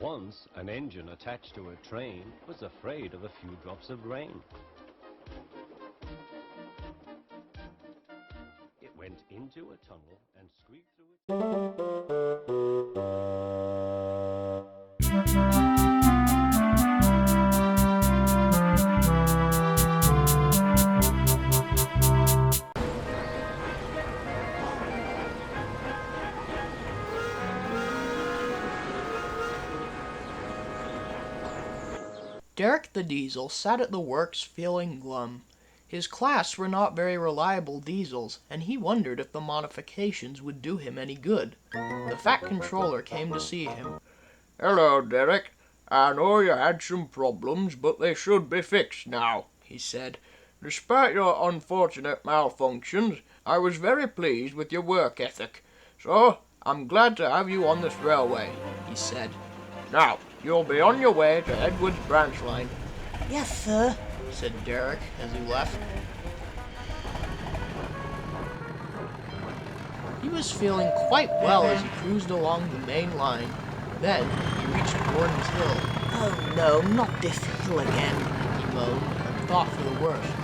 Once, an engine attached to a train was afraid of a few drops of rain. It went into a tunnel and squeaked through it. Derek the Diesel sat at the works feeling glum. His class were not very reliable diesels, and he wondered if the modifications would do him any good. The Fat Controller came to see him. "Hello, Derek. I know you had some problems, but they should be fixed now," he said. "Despite your unfortunate malfunctions, I was very pleased with your work ethic. So, I'm glad to have you on this railway," he said. "Now, you'll be on your way to Edward's branch line." "Yes, sir," said Derek as he left. He was feeling quite well as he cruised along the main line. Then he reached Gordon's Hill. "Oh no, not this hill again," he moaned, and thought for the worst.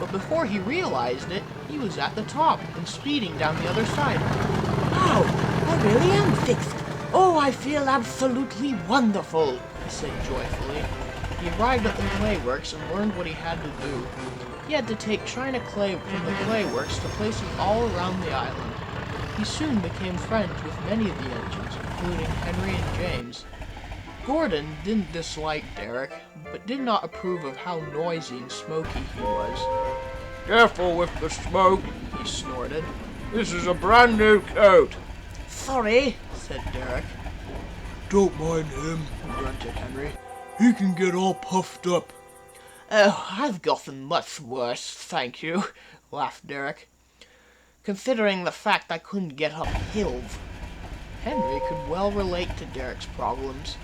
But before he realized it, he was at the top and speeding down the other side. "Wow, I really am fixed. Oh, I feel absolutely wonderful," he said joyfully. He arrived at the clayworks and learned what he had to do. He had to take china clay from the clayworks to places all around the island. He soon became friends with many of the engines, including Henry and James. Gordon didn't dislike Derek, but did not approve of how noisy and smoky he was. "Careful with the smoke," he snorted. "This is a brand new coat." "Sorry," said Derek. "Don't mind him," grunted Henry. "He can get all puffed up." "Oh, I've gotten much worse, thank you," laughed Derek. "Considering the fact I couldn't get up hills." Henry could well relate to Derek's problems.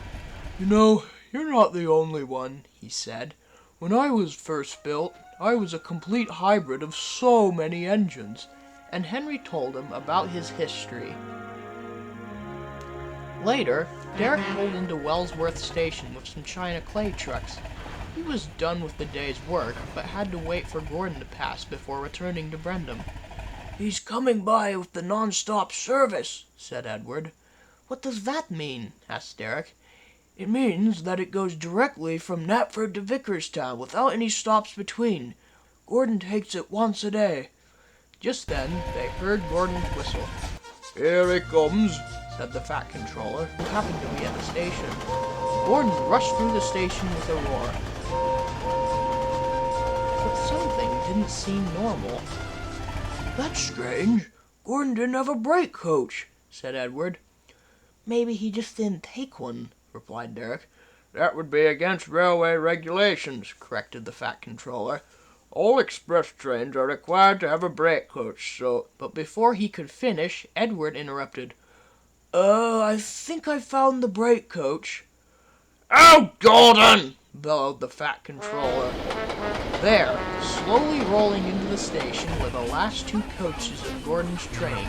"You know, you're not the only one," he said. "When I was first built, I was a complete hybrid of so many engines." And Henry told him about his history. Later, Derek pulled into Wellsworth Station with some china clay trucks. He was done with the day's work, but had to wait for Gordon to pass before returning to Brendam. "He's coming by with the non-stop service," said Edward. "What does that mean?" asked Derek. "It means that it goes directly from Knapford to Vickerstown without any stops between. Gordon takes it once a day." Just then, they heard Gordon's whistle. "Here he comes," said the Fat Controller, who happened to be at the station. Gordon rushed through the station with a roar. But something didn't seem normal. "That's strange. Gordon didn't have a brake coach," said Edward. "Maybe he just didn't take one," replied Derek. "That would be against railway regulations," corrected the Fat Controller. "All express trains are required to have a brake coach, so—" But before he could finish, Edward interrupted. I think I found the brake coach." "Oh, Gordon!" bellowed the Fat Controller. There, slowly rolling into the station were the last two coaches of Gordon's train.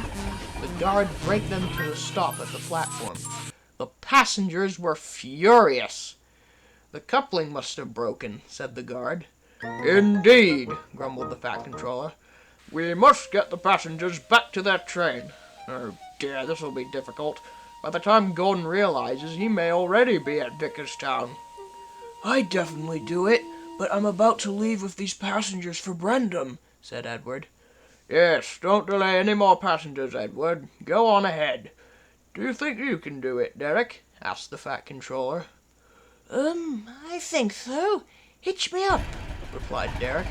The guard braked them to a stop at the platform. The passengers were furious. "The coupling must have broken," said the guard. "Indeed," grumbled the Fat Controller. "We must get the passengers back to their train. Oh dear, this will be difficult. By the time Gordon realizes, he may already be at Vickerstown." "I'd definitely do it, but I'm about to leave with these passengers for Brendam," said Edward. "Yes, don't delay any more passengers, Edward. Go on ahead." "Do you think you can do it, Derek?" asked the Fat Controller. I think so. Hitch me up," replied Derek.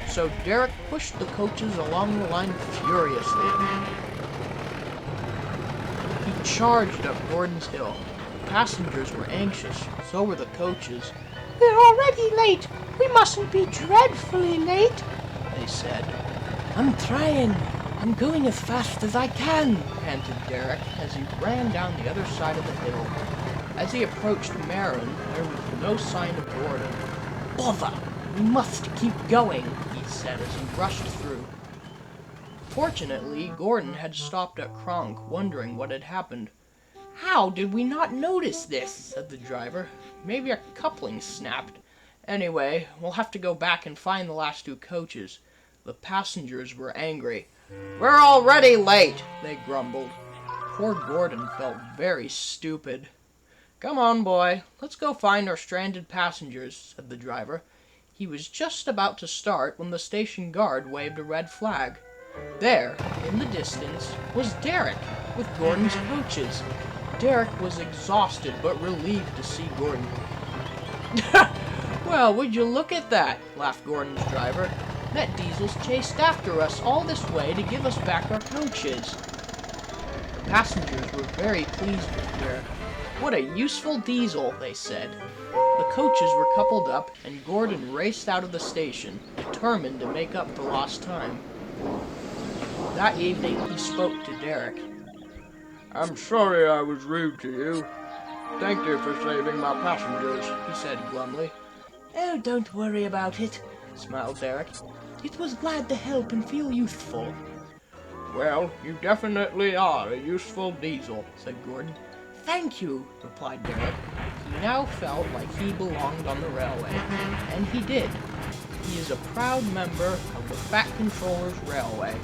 So Derek pushed the coaches along the line furiously. He charged up Gordon's Hill. The passengers were anxious, so were the coaches. "We're already late. We mustn't be dreadfully late," they said. "I'm trying. I'm going as fast as I can," panted Derek as he ran down the other side of the hill. As he approached Marin, there was no sign of Gordon. "Bother! We must keep going," he said as he rushed through. Fortunately, Gordon had stopped at Kronk, wondering what had happened. "How did we not notice this?" said the driver. "Maybe a coupling snapped. Anyway, we'll have to go back and find the last 2 coaches." The passengers were angry. "We're already late," they grumbled. Poor Gordon felt very stupid. "Come on, boy, let's go find our stranded passengers," said the driver. He was just about to start when the station guard waved a red flag. There, in the distance, was Derek with Gordon's coaches. Derek was exhausted but relieved to see Gordon. "Well, would you look at that?" laughed Gordon's driver. "That diesel's chased after us all this way to give us back our coaches." The passengers were very pleased with Derek. "What a useful diesel," they said. The coaches were coupled up, and Gordon raced out of the station, determined to make up for lost time. That evening, he spoke to Derek. "I'm sorry I was rude to you. Thank you for saving my passengers," he said glumly. "Oh, don't worry about it," smiled Derek. "It was glad to help and feel useful." "Well, you definitely are a useful diesel," said Gordon. "Thank you," replied Derek. He now felt like he belonged on the railway, and he did. He is a proud member of the Fat Controllers Railway.